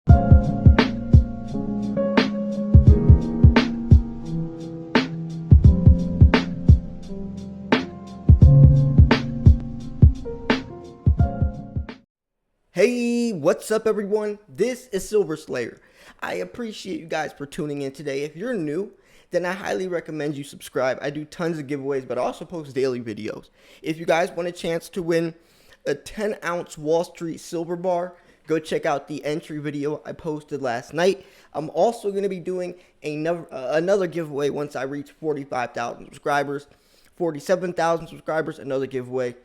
Hey, what's up everyone? This is Silver Slayer. I appreciate you guys for tuning in today. If you're new, then I highly recommend you subscribe. I do tons of giveaways, but I also post daily videos. If you guys want a chance to win a 10-ounce Wall Street silver bar, go check out the entry video I posted last night. I'm also going to be doing another giveaway once I reach 45,000 subscribers. 47,000 subscribers, another giveaway.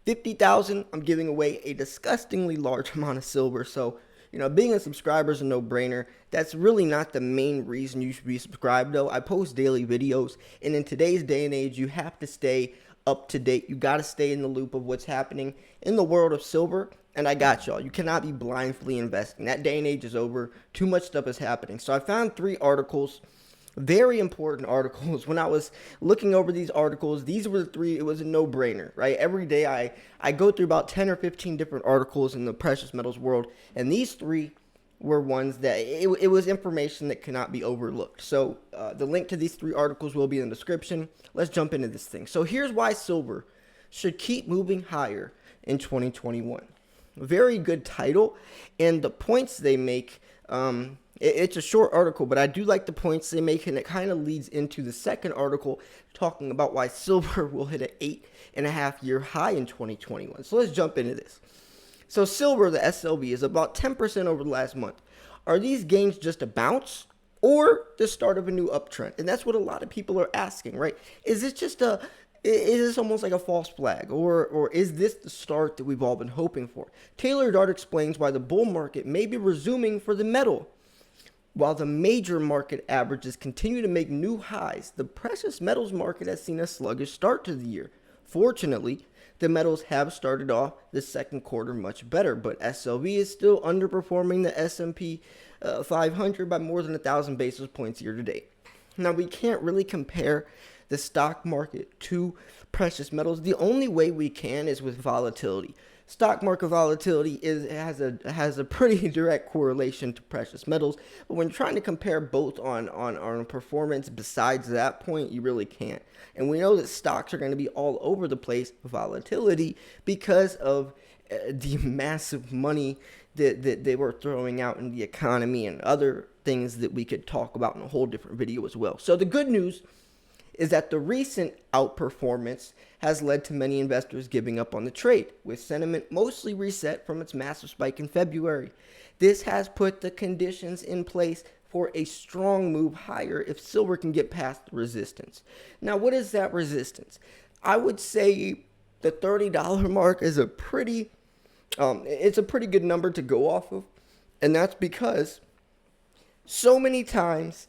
50,000, I'm giving away a disgustingly large amount of silver. So, being a subscriber is a no-brainer. That's really not the main reason you should be subscribed, though. I post daily videos, and in today's day and age, you have to stay up to date. You got to stay in the loop of what's happening in the world of silver, and I got y'all. You cannot be blindly investing. That day and age is over. Too much stuff is happening. So I found 3 articles, very important articles. When I was looking over these articles, these were the 3. It was a no-brainer, right? Every day I go through about 10 or 15 different articles in the precious metals world, and these 3 were ones that it was information that cannot be overlooked. So the link to these 3 articles will be in the description. Let's jump into this thing. So here's why silver should keep moving higher in 2021. Very good title, and the points they make, it's a short article, but I do like the points they make, and it kind of leads into the second article talking about why silver will hit an 8.5-year high in 2021. So let's jump into this. So silver, the SLV, is about 10% over the last month. Are these gains just a bounce or the start of a new uptrend? And that's what a lot of people are asking, right? Is this almost like a false flag, or is this the start that we've all been hoping for? Taylor Dart explains why the bull market may be resuming for the metal. While the major market averages continue to make new highs, the precious metals market has seen a sluggish start to the year. Fortunately, the metals have started off the second quarter much better, but SLV is still underperforming the S&P 500 by more than 1,000 basis points year to date. Now, we can't really compare the stock market to precious metals. The only way we can is with volatility. Stock market volatility has a pretty direct correlation to precious metals, but when trying to compare both on performance besides that point, you really can't. And we know that stocks are going to be all over the place, volatility, because of the massive money that they were throwing out in the economy and other things that we could talk about in a whole different video as well. So the good news is that the recent outperformance has led to many investors giving up on the trade, with sentiment mostly reset from its massive spike in February. This has put the conditions in place for a strong move higher if silver can get past the resistance. Now, what is that resistance? I would say the $30 mark is a pretty good number to go off of, and that's because so many times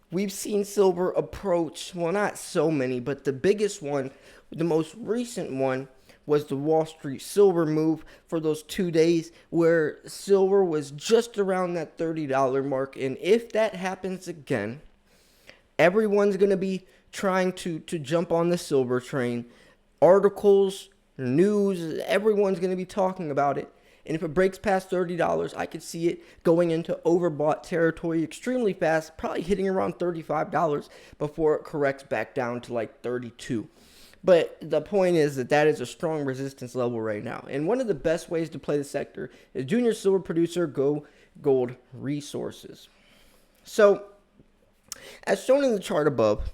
we've seen silver approach, well, not so many, but the biggest one, the most recent one, was the Wall Street silver move for those 2 days where silver was just around that $30 mark. And if that happens again, everyone's going to be trying to jump on the silver train. Articles, news, everyone's going to be talking about it. And if it breaks past $30, I could see it going into overbought territory extremely fast, probably hitting around $35 before it corrects back down to like $32. But the point is that is a strong resistance level right now. And one of the best ways to play the sector is junior silver producer Go Gold Resources. So, as shown in the chart above,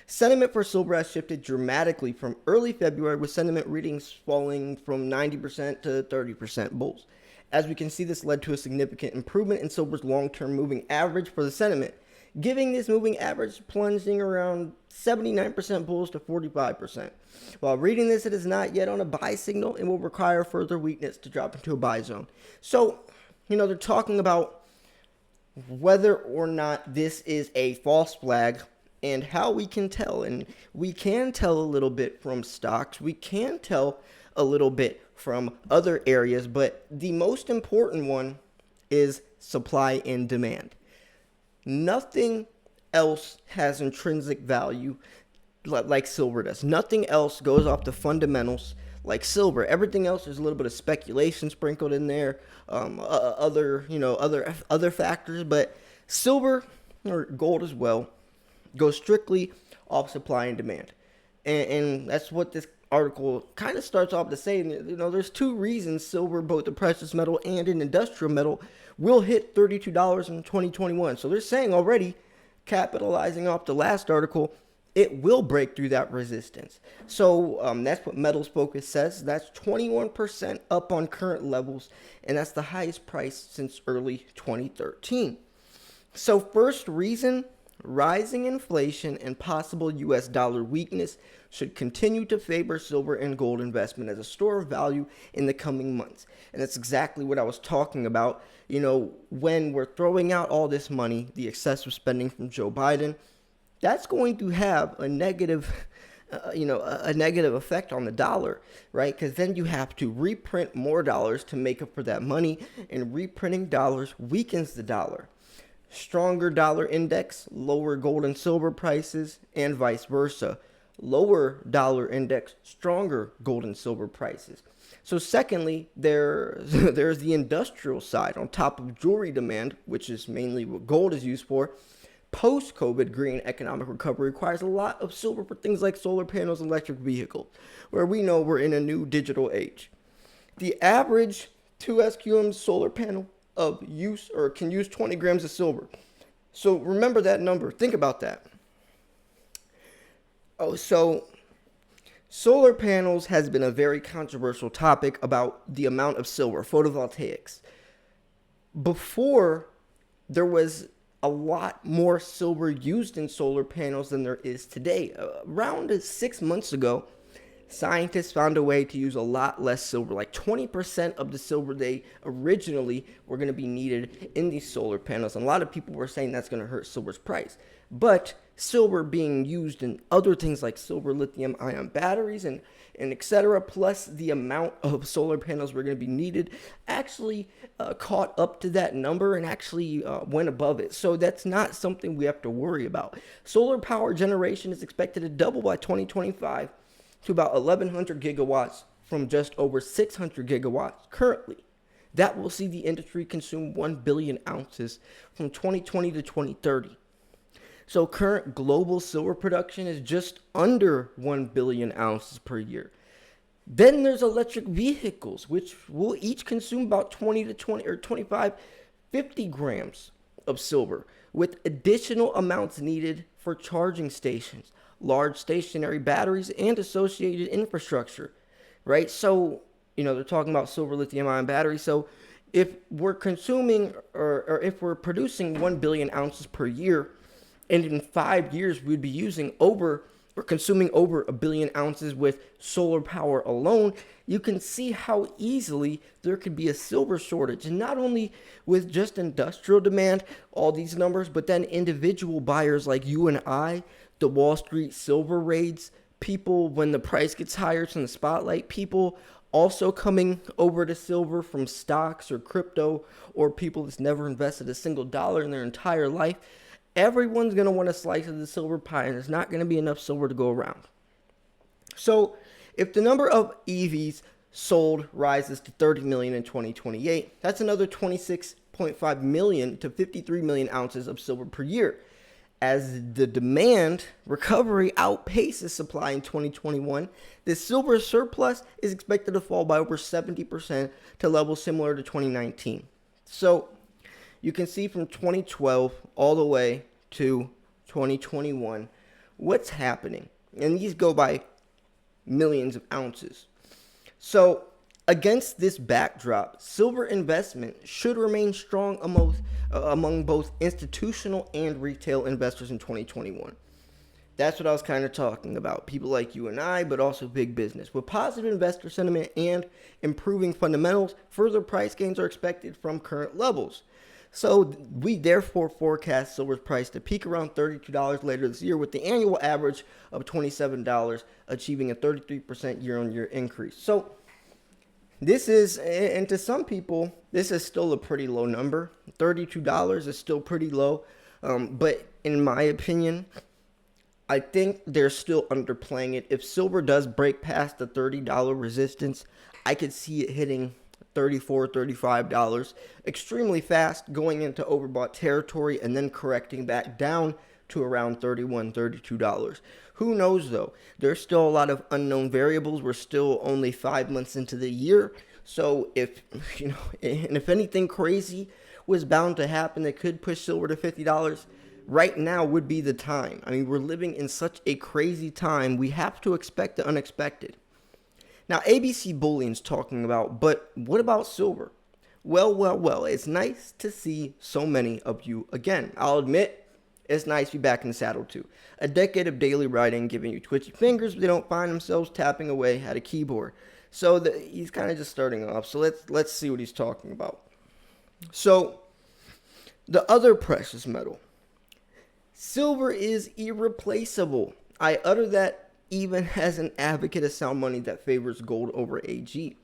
sentiment for silver has shifted dramatically from early February, with sentiment readings falling from 90% to 30% bulls. As we can see, this led to a significant improvement in silver's long-term moving average for the sentiment, giving this moving average plunging around 79% bulls to 45%. While reading this, it is not yet on a buy signal and will require further weakness to drop into a buy zone. So, they're talking about whether or not this is a false flag and how we can tell. And we can tell a little bit from stocks. We can tell a little bit from other areas, but the most important one is supply and demand. Nothing else has intrinsic value like silver does. Nothing else goes off the fundamentals like silver. Everything else, there's a little bit of speculation sprinkled in there, other factors, but silver or gold as well goes strictly off supply and demand, and that's what this article kind of starts off to say. There's two reasons silver, both a precious metal and an industrial metal, will hit $32 in 2021. So they're saying already, capitalizing off the last article, it will break through that resistance. So that's what Metals Focus says. That's 21% up on current levels, and that's the highest price since early 2013. So first reason, rising inflation and possible U.S. dollar weakness should continue to favor silver and gold investment as a store of value in the coming months. And that's exactly what I was talking about. When we're throwing out all this money, the excessive spending from Joe Biden, that's going to have a negative effect on the dollar, right? Because then you have to reprint more dollars to make up for that money, and reprinting dollars weakens the dollar. Stronger dollar index, lower gold and silver prices, and vice versa. Lower dollar index, stronger gold and silver prices. So secondly, there's the industrial side. On top of jewelry demand, which is mainly what gold is used for, post-COVID green economic recovery requires a lot of silver for things like solar panels and electric vehicles, where we know we're in a new digital age. The average 2SQM solar panel can use 20 grams of silver. So remember that number. Think about that. So solar panels has been a very controversial topic about the amount of silver, photovoltaics. Before, there was a lot more silver used in solar panels than there is today. Around 6 months ago, scientists found a way to use a lot less silver, like 20% of the silver they originally were going to be needed in these solar panels. And a lot of people were saying that's going to hurt silver's price. But silver being used in other things like silver lithium ion batteries and etc., plus the amount of solar panels were going to be needed, actually caught up to that number and actually went above it. So that's not something we have to worry about. Solar power generation is expected to double by 2025 to about 1,100 gigawatts from just over 600 gigawatts currently. That will see the industry consume 1 billion ounces from 2020 to 2030. So current global silver production is just under 1 billion ounces per year. Then there's electric vehicles, which will each consume about 50 grams of silver, with additional amounts needed for charging stations, large stationary batteries, and associated infrastructure, right? So, they're talking about silver lithium ion batteries. So if we're consuming or if we're producing 1 billion ounces per year, and in 5 years we'd be consuming over 1 billion ounces with solar power alone, you can see how easily there could be a silver shortage. And not only with just industrial demand, all these numbers, but then individual buyers like you and I, the Wall Street silver raids, people when the price gets higher from the spotlight, people also coming over to silver from stocks or crypto, or people that's never invested a single dollar in their entire life. Everyone's going to want a slice of the silver pie, and there's not going to be enough silver to go around. So if the number of EVs sold rises to 30 million in 2028, that's another 26.5 million to 53 million ounces of silver per year. As the demand recovery outpaces supply in 2021, the silver surplus is expected to fall by over 70% to levels similar to 2019. So you can see from 2012 all the way to 2021 what's happening. And these go by millions of ounces. So against this backdrop, silver investment should remain strong among both institutional and retail investors in 2021. That's what I was kind of talking about. People like you and I, but also big business. With positive investor sentiment and improving fundamentals, further price gains are expected from current levels. So we therefore forecast silver's price to peak around $32 later this year, with the annual average of $27 achieving a 33% year-on-year increase. So this is, and to some people, this is still a pretty low number. $32 is still pretty low. But in my opinion, I think they're still underplaying it. If silver does break past the $30 resistance, I could see it hitting $34, $35 extremely fast, going into overbought territory and then correcting back down to around $31, $32. Who knows though? There's still a lot of unknown variables. We're still only 5 months into the year. So if, and if anything crazy was bound to happen that could push silver to $50, right now would be the time. I mean, we're living in such a crazy time. We have to expect the unexpected. Now, ABC Bullion's talking about, but what about silver? Well, it's nice to see so many of you again. I'll admit, it's nice to be back in the saddle too. A decade of daily writing giving you twitchy fingers, but they don't find themselves tapping away at a keyboard. So he's kind of just starting off. So let's see what he's talking about. So the other precious metal, silver is irreplaceable. I utter that even as an advocate of sound money that favors gold over AG.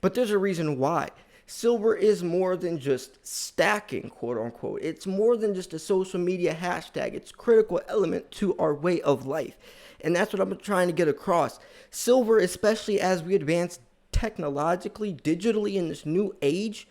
But there's a reason why. Silver is more than just stacking, quote unquote. It's more than just a social media hashtag. It's a critical element to our way of life. And that's what I'm trying to get across. Silver, especially as we advance technologically, digitally in this new age,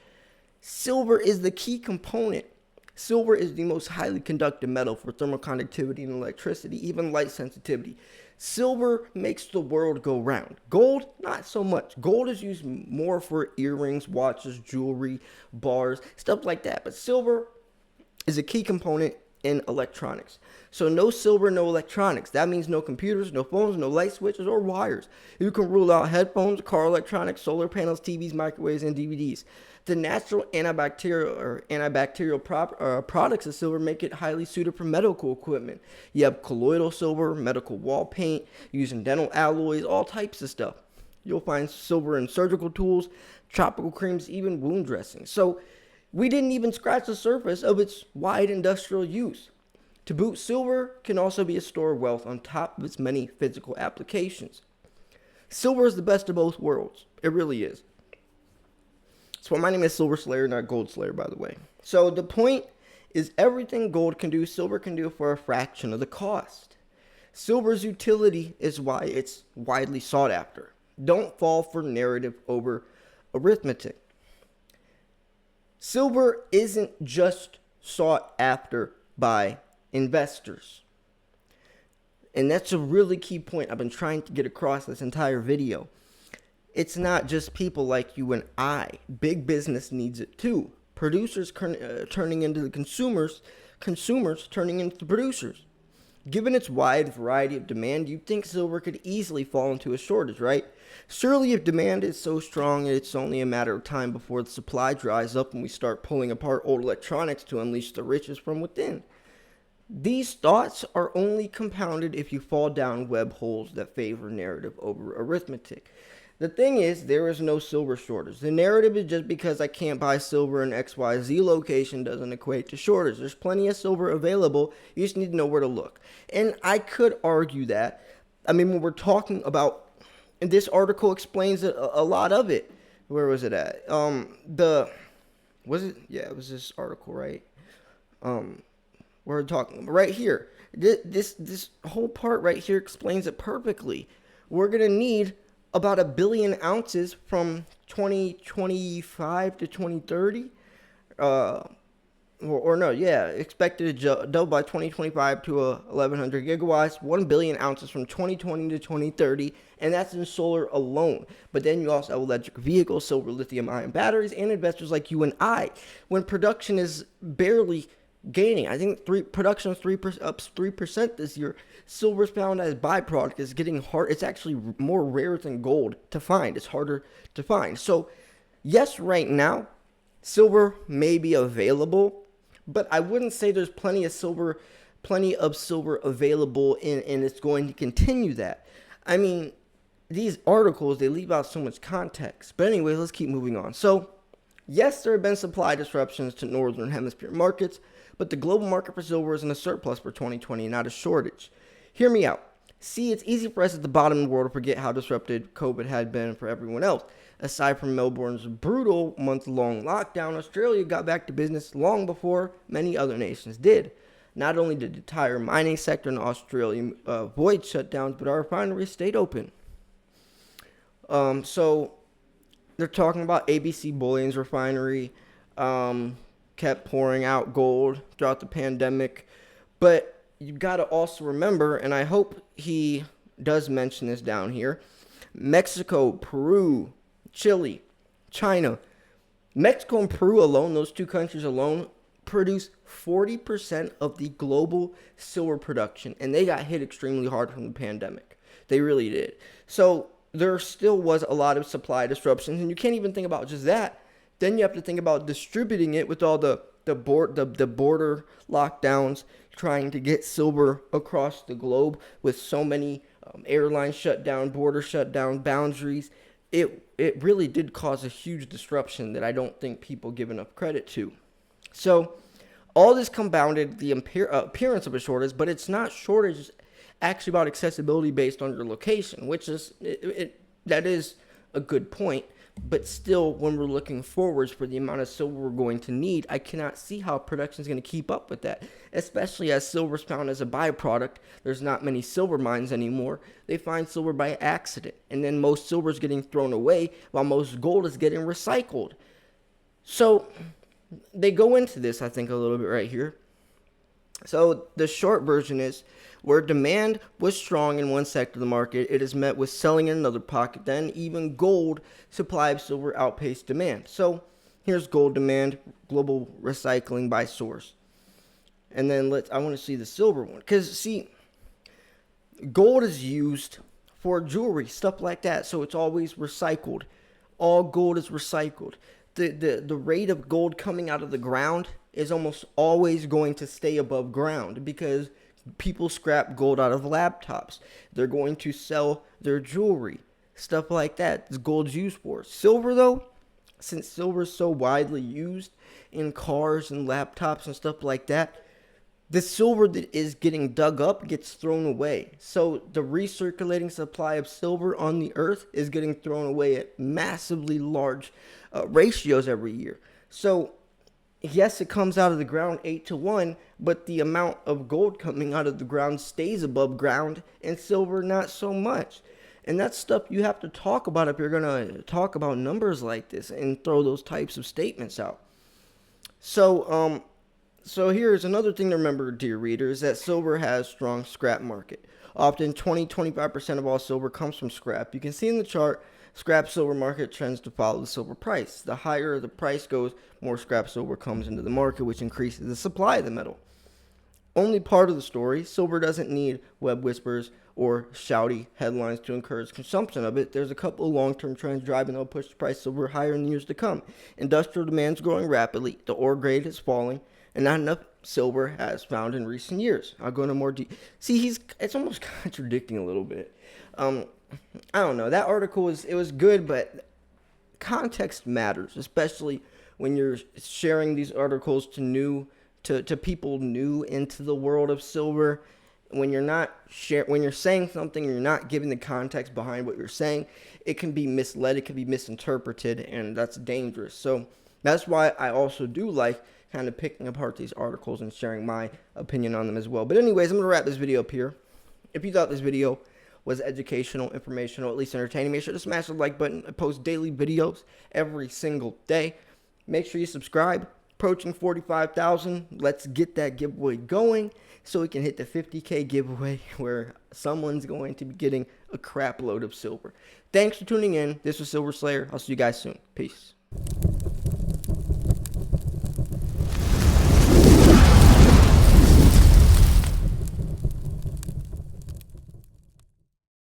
silver is the key component. Silver is the most highly conductive metal for thermal conductivity and electricity, even light sensitivity. Silver makes the world go round. Gold, not so much. Gold is used more for earrings, watches, jewelry, bars, stuff like that. But silver is a key component in electronics. So no silver, no electronics. That means no computers, no phones, no light switches or wires. You can rule out headphones, car electronics, solar panels, TVs, microwaves, and DVDs. The natural antibacterial products of silver make it highly suited for medical equipment. You have colloidal silver, medical wall paint, using dental alloys, all types of stuff. You'll find silver in surgical tools, tropical creams, even wound dressings. So we didn't even scratch the surface of its wide industrial use. To boot, silver can also be a store of wealth on top of its many physical applications. Silver is the best of both worlds. It really is. So my name is Silver Slayer, not Gold Slayer, by the way. So the point is everything gold can do, silver can do for a fraction of the cost. Silver's utility is why it's widely sought after. Don't fall for narrative over arithmetic. Silver isn't just sought after by investors. And that's a really key point I've been trying to get across this entire video. It's not just people like you and I. Big business needs it too. Producers turning into the consumers turning into the producers. Given its wide variety of demand, you'd think silver could easily fall into a shortage, right? Surely if demand is so strong, it's only a matter of time before the supply dries up and we start pulling apart old electronics to unleash the riches from within. These thoughts are only compounded if you fall down web holes that favor narrative over arithmetic. The thing is, there is no silver shortage. The narrative is just because I can't buy silver in XYZ location doesn't equate to shortage. There's plenty of silver available. You just need to know where to look. And I could argue that. I mean, when we're talking about, and this article explains a lot of it. Where was it at? It was this article, right? We're talking right here. This whole part right here explains it perfectly. We're going to need about 1 billion ounces from 2025 to 2030. Expected to double by 2025 to 1,100 gigawatts. 1 billion ounces from 2020 to 2030, and that's in solar alone. But then you also have electric vehicles, silver, lithium-ion batteries, and investors like you and I. When production is barely gaining, I think production is 3% this year. Silver's found as byproduct is getting hard. It's actually more rare than gold to find. It's harder to find. So yes, right now silver may be available, but I wouldn't say there's plenty of silver available, and it's going to continue that. I mean, these articles, they leave out so much context. But anyway, let's keep moving on. So yes, there have been supply disruptions to northern hemisphere markets, but the global market for silver is in a surplus for 2020, not a shortage. Hear me out. See, it's easy for us at the bottom of the world to forget how disrupted COVID had been for everyone else. Aside from Melbourne's brutal month-long lockdown, Australia got back to business long before many other nations did. Not only did the entire mining sector in Australia avoid shutdowns, but our refineries stayed open. So they're talking about ABC Bullion's refinery kept pouring out gold throughout the pandemic. But you got to also remember, and I hope he does mention this down here, Mexico, Peru, Chile, China. Mexico and Peru alone, those two countries alone, produce 40% of the global silver production. And they got hit extremely hard from the pandemic. They really did. So there still was a lot of supply disruptions. And you can't even think about just that. Then you have to think about distributing it with all the border lockdowns, trying to get silver across the globe with so many airlines shut down, border shut down, boundaries. It really did cause a huge disruption that I don't think people give enough credit to. So all this compounded the appearance of a shortage, but it's not shortage. It's actually about accessibility based on your location, which is that is a good point. But still, when we're looking forwards for the amount of silver we're going to need, I cannot see how production is going to keep up with that, especially as silver is found as a byproduct. There's not many silver mines anymore. They find silver by accident, and then most silver is getting thrown away while most gold is getting recycled. So they go into this, I think, a little bit right here. So the short version is, where demand was strong in one sector of the market, it is met with selling in another pocket. Then even gold supply of silver outpaced demand. So here's gold demand, global recycling by source. And then I want to see the silver one. Because, see, gold is used for jewelry, stuff like that. So it's always recycled. All gold is recycled. The rate of gold coming out of the ground is almost always going to stay above ground because people scrap gold out of laptops. They're going to sell their jewelry, stuff like that. It's gold's used for. Silver, though, since silver is so widely used in cars and laptops and stuff like that, the silver that is getting dug up gets thrown away. So the recirculating supply of silver on the earth is getting thrown away at massively large ratios every year. So yes, it comes out of the ground 8-1, but the amount of gold coming out of the ground stays above ground, and silver not so much. And that's stuff you have to talk about if you're going to talk about numbers like this and throw those types of statements out. So here's another thing to remember, dear readers, that silver has strong scrap market. Often 20-25% of all silver comes from scrap. You can see in the chart, scrap silver market trends to follow the silver price. The higher the price goes, more scrap silver comes into the market, which increases the supply of the metal. Only part of the story, silver doesn't need web whispers or shouty headlines to encourage consumption of it. There's a couple of long-term trends driving that will push the price of silver higher in the years to come. Industrial demand is growing rapidly, the ore grade is falling, and not enough silver has found in recent years. I'll go into more detail. See, it's almost contradicting a little bit. I don't know. That article was good, but context matters, especially when you're sharing these articles to people new into the world of silver. When you're saying something and you're not giving the context behind what you're saying, it can be misled, it can be misinterpreted, and that's dangerous. So that's why I also do like kind of picking apart these articles and sharing my opinion on them as well. But anyways, I'm going to wrap this video up here. If you thought this video was educational, informational, at least entertaining, make sure to smash the like button. I post daily videos every single day. Make sure you subscribe. Approaching 45,000. Let's get that giveaway going so we can hit the 50K giveaway where someone's going to be getting a crap load of silver. Thanks for tuning in. This was Silver Slayer. I'll see you guys soon. Peace.